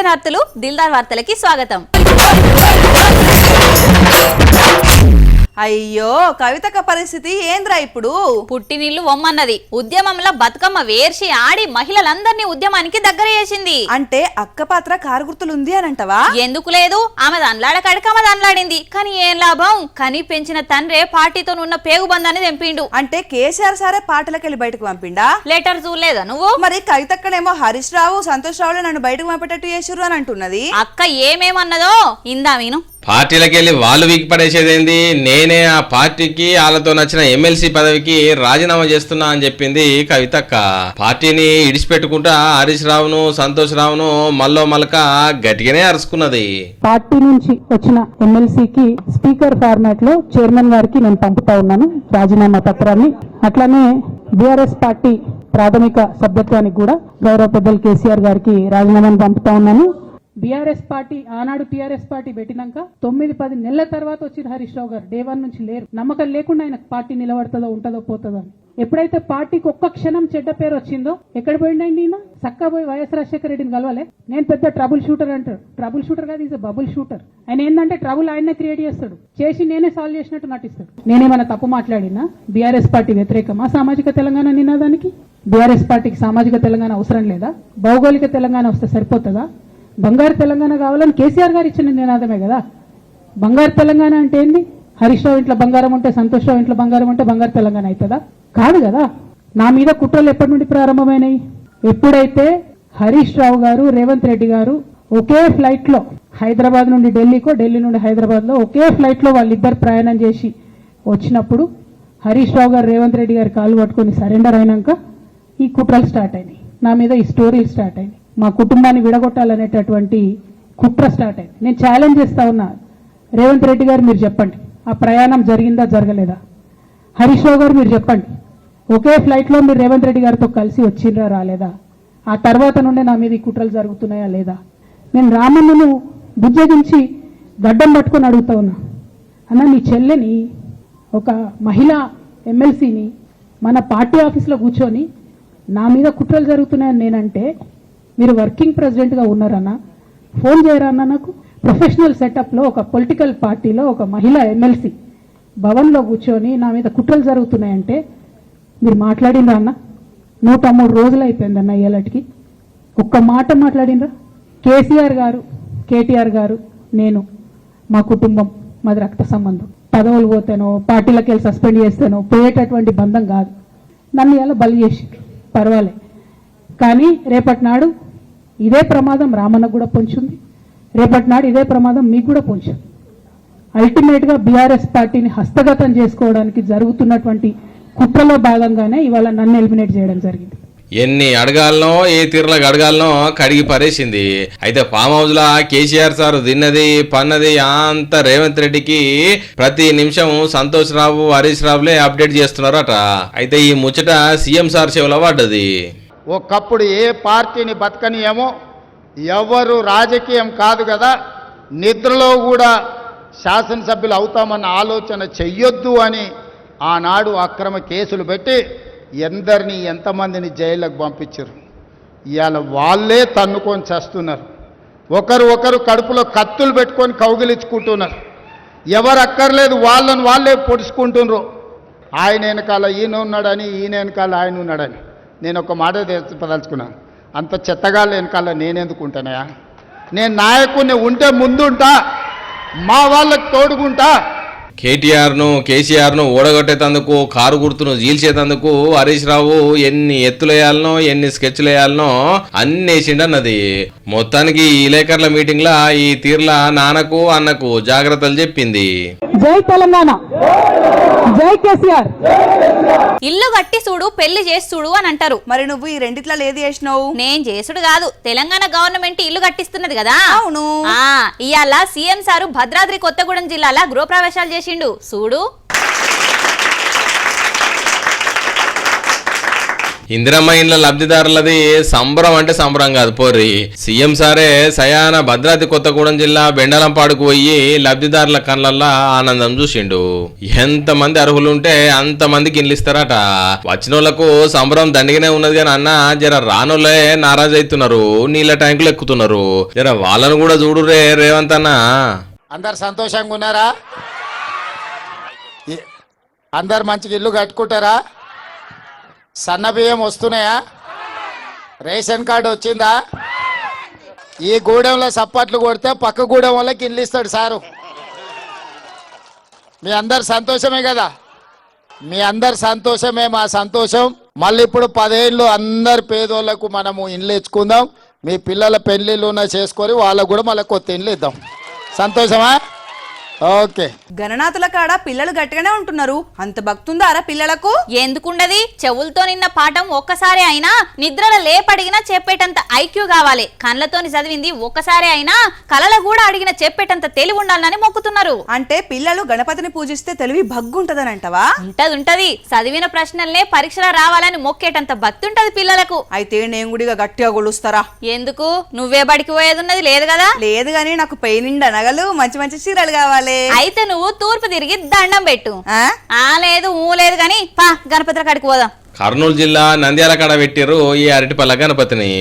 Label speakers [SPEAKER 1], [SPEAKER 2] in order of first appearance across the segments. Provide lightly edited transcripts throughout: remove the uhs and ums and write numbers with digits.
[SPEAKER 1] దర్శనార్థులు దిల్దార్ వార్తలకి స్వాగతం.
[SPEAKER 2] అయ్యో కవితక పరిస్థితి ఏంద్రా ఇప్పుడు?
[SPEAKER 1] పుట్టినిల్లు వమ్మన్నది. ఉద్యమంలో బతుకమ్మ వేర్చి ఆడి మహిళలందరినీ ఉద్యమానికి దగ్గర చేసింది.
[SPEAKER 2] అంటే అక్క పాత్ర కారు గుర్తులుంది అని అంటవా?
[SPEAKER 1] ఎందుకు లేదు, ఆమె దండ్లాడకాడికి ఆమె దండ్లాడింది. కానీ ఏం లాభం? కని పెంచిన తండ్రే పార్టీతో ఉన్న పేగుబంధాన్ని తెంపిండు.
[SPEAKER 2] అంటే కేసీఆర్ సారే పార్టీలకెళ్ళి బయటకు పంపిండా?
[SPEAKER 1] లెటర్ చూడలేదా నువ్వు?
[SPEAKER 2] మరి కవితక్కనేమో హరీష్ రావు సంతోష్ రావులే నన్ను బయటకు పంపేటట్టు చేసిర్రు అని అంటున్నది.
[SPEAKER 1] అక్క ఏమేమన్నదో ఇందా మీను.
[SPEAKER 3] పార్టీలకెళ్ళి వాళ్ళు వీకి పడేసేదేంది, నేనే ఆ పార్టీకి వాళ్ళతో నచ్చిన ఎమ్మెల్సీ పదవికి రాజీనామా చేస్తున్నా అని చెప్పింది కవితక్క. పార్టీని ఇడిచిపెట్టుకుంటా హరీష్ రావును సంతోష్ రావును మల్లో మలక గట్టిగానే అరుచుకున్నది.
[SPEAKER 4] పార్టీ నుంచి వచ్చిన ఎమ్మెల్సీకి స్పీకర్ ఫార్మాట్ లో చైర్మన్ గారికి నేను పంపుతా ఉన్నాను రాజీనామా పత్రాన్ని. అట్లానే బీఆర్ఎస్ పార్టీ ప్రాథమిక సభ్యత్వానికి కూడా గౌరవ పెద్దలు కేసీఆర్ గారికి రాజీనామాను పంపుతా ఉన్నాను. బీఆర్ఎస్ పార్టీ ఆనాడు టీఆర్ఎస్ పార్టీ పెట్టినాక 9-10 నెలల తర్వాత వచ్చిన హరీష్ రావు గారు డే 1 నుంచి లేరు. నమ్మకం లేకుండా ఆయన పార్టీ నిలబడుతుందో ఉంటుందో పోతుందో అని. ఎప్పుడైతే పార్టీకి ఒక్క క్షణం చెడ్డ పేరు వచ్చిందో ఎక్కడ పోయిండండి ఈయన? చక్కా పోయి వైఎస్ రాజశేఖర రెడ్డిని కలవలే. నేను పెద్ద ట్రబుల్ షూటర్ అంటారు. ట్రబుల్ షూటర్ కాదు, ఈజ్ బబుల్ షూటర్. ఆయన ఏంటంటే ట్రబుల్ ఆయనే క్రియేట్ చేస్తాడు, చేసి నేనే సాల్వ్ చేసినట్టు నటిస్తాడు. నేనేమైనా తప్పు మాట్లాడినా బీఆర్ఎస్ పార్టీ వ్యతిరేకమా సామాజిక తెలంగాణ నినాదానికి? బీఆర్ఎస్ పార్టీకి సామాజిక తెలంగాణ అవసరం లేదా? భౌగోళిక తెలంగాణ వస్తే సరిపోతుందా? బంగారు తెలంగాణ కావాలని కేసీఆర్ గారు ఇచ్చిన నినాదమే కదా. బంగారు తెలంగాణ అంటే ఏంది? హరీష్ రావు ఇంట్లో బంగారం ఉంటే సంతోష్ రావు ఇంట్లో బంగారం ఉంటే బంగారు తెలంగాణ అవుతుందా? కాదు కదా. నా మీద కుట్రలు ఎప్పటి నుండి ప్రారంభమైనాయి? ఎప్పుడైతే హరీష్ రావు గారు రేవంత్ రెడ్డి గారు ఒకే ఫ్లైట్ లో హైదరాబాద్ నుండి ఢిల్లీకో ఢిల్లీ నుండి హైదరాబాద్ లో ఒకే ఫ్లైట్ లో వాళ్ళిద్దరు ప్రయాణం చేసి వచ్చినప్పుడు హరీష్ రావు గారు రేవంత్ రెడ్డి గారి కాలు పట్టుకొని సరెండర్ అయినాక ఈ కుట్రలు స్టార్ట్ అయినాయి. నా మీద ఈ స్టోరీలు స్టార్ట్ అయినాయి. మా కుటుంబాన్ని విడగొట్టాలనేటటువంటి కుట్ర స్టార్ట్ అయింది. నేను ఛాలెంజ్ చేస్తా ఉన్నా, రేవంత్ రెడ్డి గారు మీరు చెప్పండి, ఆ ప్రయాణం జరిగిందా జరగలేదా? హరీష్ రావు గారు మీరు చెప్పండి, ఒకే ఫ్లైట్లో మీరు రేవంత్ రెడ్డి గారితో కలిసి వచ్చిండ్రా రాలేదా? ఆ తర్వాత నుండే నా మీద ఈ కుట్రలు జరుగుతున్నాయా లేదా? నేను రామన్నను బుజ్జగించి గడ్డం పట్టుకొని అడుగుతా ఉన్నా, అన్న నీ చెల్లెని ఒక మహిళా ఎమ్మెల్సీని మన పార్టీ ఆఫీస్లో కూర్చొని నా మీద కుట్రలు జరుగుతున్నాయని నేనంటే మీరు వర్కింగ్ ప్రెసిడెంట్గా ఉన్నారన్నా ఫోన్ చేయరా అన్న నాకు? ప్రొఫెషనల్ సెటప్లో ఒక పొలిటికల్ పార్టీలో ఒక మహిళా ఎమ్మెల్సీ భవన్లో కూర్చొని నా మీద కుట్రలు జరుగుతున్నాయంటే మీరు మాట్లాడినరా అన్న? 103 రోజులు అయిపోయిందన్న ఇయ్యాలటికి. ఒక్క మాట మాట్లాడినరా? కేసీఆర్ గారు, కేటీఆర్ గారు, నేను, మా కుటుంబం, మాది రక్త సంబంధం. పదవులు పోతేనో పార్టీలకు వెళ్ళి సస్పెండ్ చేస్తేనో పోయేటటువంటి బంధం కాదు. నన్ను ఇలా బలి చేసి పర్వాలే, కానీ రేపటి నాడు ఇదే ప్రమాదం రామన్నకు కూడా పొంచుంది. రేపటి నాడు ఇదే ప్రమాదం మీకు కూడా పొంచుంది. అల్టిమేట్గా బీఆర్ఎస్ పార్టీని హస్తగతం చేసుకోవడానికి జరుగుతున్నటువంటి కుట్రలో భాగంగానే ఇవాళ నన్ను ఎలిమినేట్ చేయడం జరిగింది.
[SPEAKER 3] ఎన్ని అడగాలనో ఏ తీరులకు అడగాలనో కడిగి పరేసింది. అయితే ఫామ్ హౌస్ లా కేసీఆర్ సార్ తిన్నది పన్నది అంత రేవంత్ రెడ్డికి ప్రతి నిమిషం సంతోష్ రావు హరీష్ రావులే అప్డేట్ చేస్తున్నారట. అయితే ఈ ముచ్చట సీఎం సార్ చెవులో పడ్డది.
[SPEAKER 5] ఒకప్పుడు ఏ పార్టీని బతకనియేమో, ఎవరు రాజకీయం కాదు కదా, నిద్రలో కూడా శాసనసభ్యులు అవుతామన్న ఆలోచన చెయ్యొద్దు అని ఆనాడు అక్రమ కేసులు పెట్టి ఎంతమందిని జైళ్ళకు పంపించారు. ఇవాళ వాళ్ళే తన్నుకొని చేస్తున్నారు. ఒకరు కడుపులో కత్తులు పెట్టుకొని కౌగిలించుకుంటున్నారు. ఎవరు అక్కర్లేదు వాళ్ళని వాళ్ళే పొడుచుకుంటున్నారు. ఆయన వెనకాల ఈయన ఉన్నాడని, ఈయన వెనకాల ఆయన ఉన్నాడని. నేను ఒక మాట తెలుసుకున్నాను, అంత చెత్తగాళ్ళ వెనకాల నేనెందుకుంటానయా? నేను నాయకుడిని ఉంటే ముందుంటా, మా వాళ్ళకి తోడుకుంటా.
[SPEAKER 3] కేటీఆర్ను కేసీఆర్ను ఓడగొట్టేందుకు కారు గుర్తును జీల్చేందుకు హరీష్ రావు ఎన్ని ఎత్తులేయాలనో ఎన్ని స్కెచ్లు వేయాలనో అన్ని వేసిండన్నది. మొత్తానికి ఈ విలేకరుల మీటింగ్ లా ఈ తీర్ల నాన్నకు అన్నకు జాగ్రత్తలు చెప్పింది.
[SPEAKER 4] జై తెలంగాణ, జై కేసీఆర్.
[SPEAKER 1] ఇల్లు కట్టి చూడు పెళ్లి చేసి చూడు అని అంటారు.
[SPEAKER 2] మరి నువ్వు ఈ రెండిట్లో ఏది చేసినావు?
[SPEAKER 1] నేను చేసుడు కాదు, తెలంగాణ గవర్నమెంట్ ఇల్లు కట్టిస్తున్నది కదా.
[SPEAKER 2] అవును.
[SPEAKER 1] ఇవాళ సీఎం సారు భద్రాద్రి కొత్తగూడెం జిల్లాల గృహప్రవేశాలు చేసిండు చూడు.
[SPEAKER 3] ఇందిరమ్మ ఇండ్ల లబ్ధిదారులది సంబరం అంటే సంబరం కాదు పోరి. సీఎం సారే సయాన భద్రాద్రి కొత్తగూడెం జిల్లా బెండలంపాడుకు పోయి లబ్ధిదారుల కళ్ళల్లో ఆనందం చూసిండు. ఎంతమంది అర్హులుంటే అంతమందికి ఇండ్లు ఇస్తారట. వచ్చిన వాళ్ళకు సంబరం దండిగానే ఉన్నది కానీ అన్న జర రానోళ్ళే నారాజు అవుతున్నారు, నీళ్ళ ట్యాంకులు ఎక్కుతున్నారు. జర వాళ్ళను కూడా చూడురే రేవంత్ అన్న.
[SPEAKER 5] అందరు సంతోషంగా ఉన్నారా? అందరు మంచిగా ఇల్లు కట్టుకుంటారా? సన్న బియ్యం వస్తున్నాయా? రేషన్ కార్డు వచ్చిందా? ఈ గూడెంలో సప్పట్లు కొడితే పక్క గూడెం వాళ్ళకి ఇల్లు ఇస్తాడు సారు. మీ అందరు సంతోషమే కదా? మీ అందరు సంతోషమే మా సంతోషం. మళ్ళీ ఇప్పుడు 10 ఏళ్ళు అందరు పేదోళ్లకు మనము ఇల్లు ఇచ్చుకుందాం. మీ పిల్లల పెళ్లిళ్ళు చేసుకొని వాళ్ళకు కూడా మళ్ళీ కొత్త ఇల్లు ఇద్దాం. సంతోషమా? ఓకే.
[SPEAKER 2] గణనాథుల కాడ పిల్లలు గట్టిగానే ఉంటున్నారు. అంత భక్తుందారా పిల్లలకు?
[SPEAKER 1] ఎందుకుండది? చెవులతో నిన్న పాఠం ఒక్కసారి అయినా నిద్రలో లేపడిగినా చెప్పేటంత ఐక్యూ కావాలి. కళ్ళతోని చదివింది ఒక్కసారి అయినా కళలో కూడా అడిగిన చెప్పేటంత తెలివి ఉండాలని మొక్కుతున్నారు.
[SPEAKER 2] అంటే పిల్లలు గణపతిని పూజిస్తే తెలివి భగ్గుంటదని అంటవా?
[SPEAKER 1] ఉంటది. చదివిన ప్రశ్నలనే పరీక్షలో రావాలని మొక్కేటంత భక్తి ఉంటది పిల్లలకు.
[SPEAKER 2] అయితే నేను కూడా గట్టిగా గొలుస్తారా?
[SPEAKER 1] ఎందుకు? నువ్వే బడికి పోయేది ఉన్నది లేదు కదా?
[SPEAKER 2] లేదు గాని నాకు పెయి నిండా నగలు, మంచి మంచి చీరలు కావాలి.
[SPEAKER 1] అయితే నువ్వు తూర్పు తిరిగి దండం పెట్టు. లేదు లేదు గాని పా గణపతి కాడికి పోదాం.
[SPEAKER 3] కర్నూలు జిల్లా నంద్యాల కాడ పెట్టిర్రు ఈ అరటిపల్ల గణపతిని.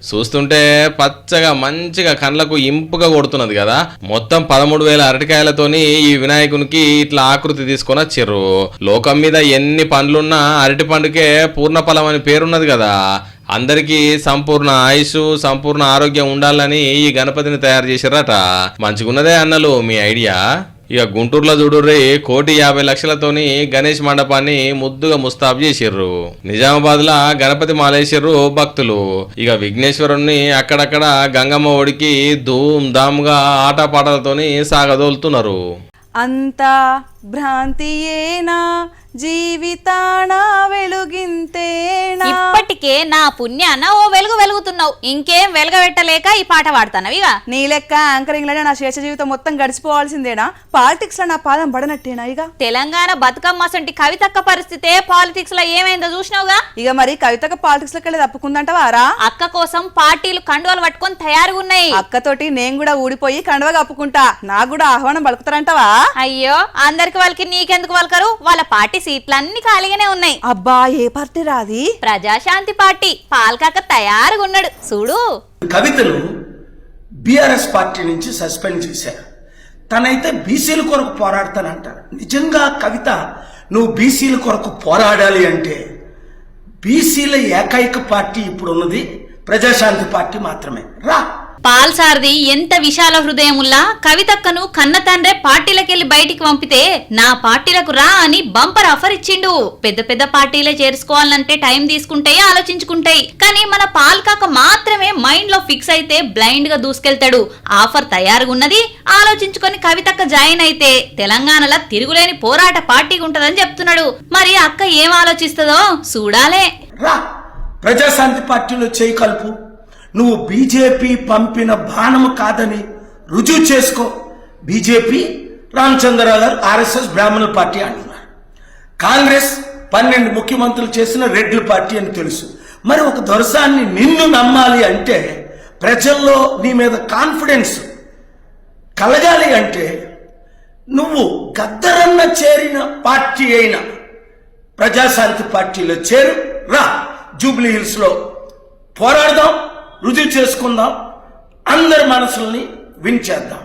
[SPEAKER 3] చూస్తుంటే పచ్చగా మంచిగా కళ్ళకు ఇంపుగా కొడుతున్నది కదా. మొత్తం 13,000 అరటికాయలతోని ఈ వినాయకునికి ఇట్లా ఆకృతి తీసుకొని వచ్చిర్రు. లోకం మీద ఎన్ని పండ్లున్నా అరటి పండుకే పూర్ణఫలం అని పేరున్నది కదా. అందరికీ సంపూర్ణ ఆయుష్, సంపూర్ణ ఆరోగ్యం ఉండాలని ఈ గణపతిని తయారు చేసిరట. మంచిగున్నదే అన్నలు మీ ఐడియా. ఇక గుంటూరులో చూడుర్రి 1,50,00,000తోని గణేష్ మండపాన్ని ముద్దుగా ముస్తాబు చేసిర్రు. నిజామాబాద్ లా గణపతి మాలేసిర్రు భక్తులు. ఇక విఘ్నేశ్వరుణ్ణి అక్కడక్కడ గంగమ్మ ఒడికి ధూమ్ ధామ్ గా ఆటపాటలతోని సాగదోలుతున్నారు.
[SPEAKER 2] అంతా భ్రాంతియేనా జీవితాన వెలుగింతేనా?
[SPEAKER 1] ఇప్పటికే నా పుణ్యాన ఓ వెలుగు వెలుగుతున్నావు. ఇంకేం వెలగబెట్టలేక ఈ పాట పాడుతున్నావిగా.
[SPEAKER 2] నీ లెక్క యాంకరింగ్ లోనే నా శేష జీవితం మొత్తం గడిచిపోవాల్సిందేనా? పాలిటిక్స్ లో నా పాదం పడనట్టేనా? ఇక
[SPEAKER 1] తెలంగాణ బతుకమ్మ సంటి కవితక్క పరిస్థితే పాలిటిక్స్ లో ఏమైందో చూసినావుగా.
[SPEAKER 2] ఇక మరి కవితక పాలిటిక్స్ లోకి తప్పుకుందంటవారా?
[SPEAKER 1] అక్క కోసం పార్టీలు కండువాలు పట్టుకొని తయారుగా ఉన్నాయి.
[SPEAKER 2] అక్కతోటి నేను కూడా ఊడిపోయి కండవ కప్పుకుంటా. నాకు కూడా ఆహ్వానం పలుకుతారంటవా?
[SPEAKER 1] అయ్యో అందరికి వాళ్ళకి నీకెందుకు వాళ్ళకరు? వాళ్ళ పార్టీ సీట్లన్నీ ఖాళీగానే ఉన్నాయి.
[SPEAKER 2] అబ్బా ఏ పార్టీ రాది?
[SPEAKER 1] ప్రజాశాంతి పార్టీ. పాల్కాక తయారుగా ఉన్నాడు చూడు.
[SPEAKER 6] కవితను బీఆర్ఎస్ పార్టీ నుంచి సస్పెండ్ చేశారు. తనైతే బీసీల కొరకు పోరాడతానంటారు. నిజంగా కవిత నువ్వు బీసీల కొరకు పోరాడాలి అంటే బీసీల ఏకైక పార్టీ ఇప్పుడు ఉన్నది ప్రజాశాంతి పార్టీ మాత్రమే. రా.
[SPEAKER 1] పాల్సార్ది ఎంత విశాల హృదయముల్లా కవితక్కను కన్న తండ్రే పార్టీలకెళ్లి బయటికి పంపితే నా పార్టీలకు రా అని బంపర్ ఆఫర్ ఇచ్చిండు. పెద్ద పెద్ద పార్టీలే చేర్చుకోవాలంటే టైం తీసుకుంటాయి, ఆలోచించుకుంటాయి. కానీ మన పాల్కాక మాత్రమే మైండ్ లో ఫిక్స్ అయితే బ్లైండ్ గా దూసుకెళ్తాడు. ఆఫర్ తయారుగా ఉన్నది, ఆలోచించుకొని కవితక్క జాయిన్ అయితే తెలంగాణలో తిరుగులేని పోరాట పార్టీగా ఉంటదని చెప్తున్నాడు. మరి అక్క ఏం ఆలోచిస్తుందో చూడాలే.
[SPEAKER 6] రా, ప్రజాశాంతి పార్టీలో చేయి కలుపు. నువ్వు బీజేపీ పంపిన బాణము కాదని రుజువు చేసుకో. బీజేపీ రామచంద్రరావు గారు ఆర్ఎస్ఎస్ బ్రాహ్మణ పార్టీ అంటున్నారు. కాంగ్రెస్ 12 ముఖ్యమంత్రులు చేసిన రెడ్ల పార్టీ అని తెలుసు. మరి ఒక దొరసాన్ని నిన్ను నమ్మాలి అంటే, ప్రజల్లో నీ మీద కాన్ఫిడెన్స్ కలగాలి అంటే నువ్వు గద్దరన్న చేరిన పార్టీ అయిన ప్రజాశాంతి పార్టీలో చేరు. రా, జూబ్లీ హిల్స్ లో పోరాడదాం, రుజువు చేసుకుందాం, అందరి మనసుల్ని వించేద్దాం.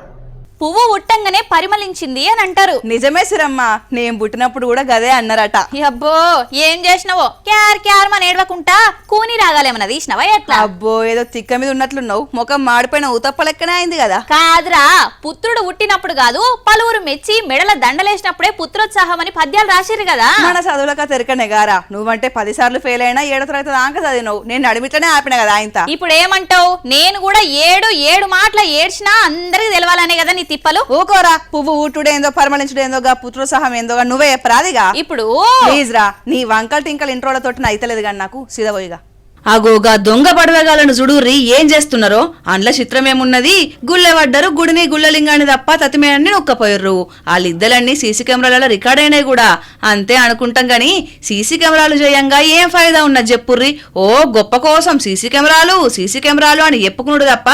[SPEAKER 1] పువ్వు ఉట్టంగానే పరిమళించింది అని అంటారు.
[SPEAKER 2] నిజమే సిరమ్మ, నేను పుట్టినప్పుడు కూడా గదే అన్నారట.
[SPEAKER 1] అబ్బో ఏం చేసినావో? క్యార్ క్యార్ మన ఏడవకుంటా కూని రాగాలేమన్నా తీసినవా ఎట్లా?
[SPEAKER 2] అబ్బో ఏదో తిక్క మీద ఉన్నట్లున్నావు. ముఖం మాడిపోయిన ఊతప్ప లెక్కనే అయింది కదా.
[SPEAKER 1] కాదురా, పుత్రుడు పుట్టినప్పుడు కాదు పలువురు మెచ్చి మెడల దండలేసినప్పుడే పుత్రోత్సాహం అని పద్యాలు రాసిరు కదా.
[SPEAKER 2] మన చదువులక తెరకనే గారా. నువ్వంటే 10 సార్లు ఫెయిల్ అయినా 7వ తరగతి దాకా చదివినావు. నేను అడిమిట్లనే ఆపిన కదా ఆయనత.
[SPEAKER 1] ఇప్పుడు ఏమంటావు? నేను కూడా 7 మాటల ఏడ్చినా అందరికి తెలవాలనే కదా నీ తిప్పలు.
[SPEAKER 2] ఊకోరా, పువ్వు ఊటుడేందో పరిమళించుడేందో గా పుత్రోత్సాహం ఏందో నువ్వే చెప్పరాదిగా.
[SPEAKER 1] ఇప్పుడు
[SPEAKER 2] ప్లీజ్ రా, నీ వంకల్ టింకల్ ఇంట్రోలతోటి అయితలేదు కానీ నాకు సిదవోయిగా. అగోగా దొంగ పడవగాలను జుడూరి ఏం చేస్తున్నారో అండ్ల చిత్రమేమున్నది. గుళ్ళె పడ్డరు, గుడిని గుళ్ళలింగాన్ని తప్ప తతిమేయన్ని నొక్కపోయారు. వాళ్ళిద్దలన్నీ సీసీ కెమెరాలలో రికార్డ్ అయినాయి కూడా. అంతే అనుకుంటాం గాని సీసీ కెమెరాలు చేయంగా ఏం ఫాయిదా ఉన్నది చెప్పుర్రి. ఓ గొప్ప కోసం సీసీ కెమెరాలు అని చెప్పుకున్నాడు తప్ప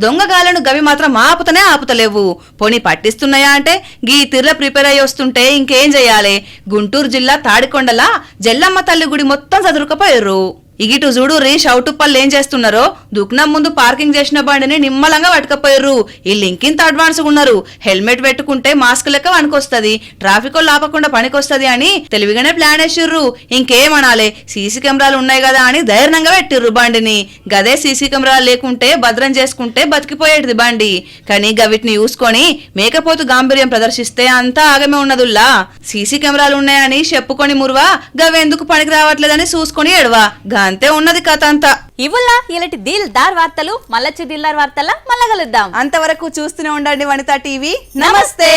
[SPEAKER 2] దొంగగాలను గవి మాత్రం ఆపుతనే ఆపుతలేవు. పోనీ పట్టిస్తున్నాయా అంటే గీ తిర్ల ప్రిపేర్ అయ్యి వస్తుంటే ఇంకేం చెయ్యాలి. గుంటూరు జిల్లా తాడికొండల జల్లమ్మ తల్లి గుడి మొత్తం చదురుకపోయారు. ఇగిటు చూడుర్రి షౌటుప్పళ్ళు ఏం చేస్తున్నారో. దుఃఖనం ముందు పార్కింగ్ చేసిన బండిని నిమ్మలంగా పట్టుకపోయారు. వీళ్ళు ఇంకింత అడ్వాన్స్ ఉన్నారు. హెల్మెట్ పెట్టుకుంటే మాస్క్ లెక్క పనికొస్తది, ట్రాఫిక్ ఆపకుండా పనికొస్తది అని తెలివిగానే ప్లాన్ వేసిర్రు. ఇంకేమనాలే, సీసీ కెమెరాలు ఉన్నాయి కదా అని ధైర్యంగా పెట్టిర్రు బండిని. గదే సీసీ కెమెరాలు లేకుంటే భద్రం చేసుకుంటే బతికిపోయేటిది బండి. కానీ గవిటిని చూసుకొని మేకపోతు గాంభీర్యం ప్రదర్శిస్తే అంతా ఆగమే ఉన్నదుల్లా. సీసీ కెమెరాలు ఉన్నాయని చెప్పుకొని మురువా, గవెందుకు పనికి రావట్లేదని చూసుకొని ఎడవా. అంతే ఉన్నది కథ అంతా.
[SPEAKER 1] ఇవల్ల ఇలాంటి దిల్దార్ వార్తలు మళ్ళొచ్చి దిల్దార్ వార్తల మళ్ళా కలుద్దాం.
[SPEAKER 2] అంతవరకు చూస్తూనే ఉండండి వనితా టీవీ. నమస్తే.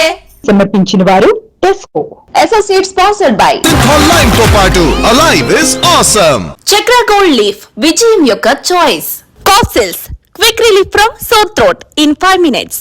[SPEAKER 7] సమర్పించిన వారు Tesco. Associate sponsored by
[SPEAKER 8] online తో పాటు alive is awesome.
[SPEAKER 7] Chakra gold leaf, విజయం యొక్క choice. Castles, quick relief from sore throat in 5 minutes.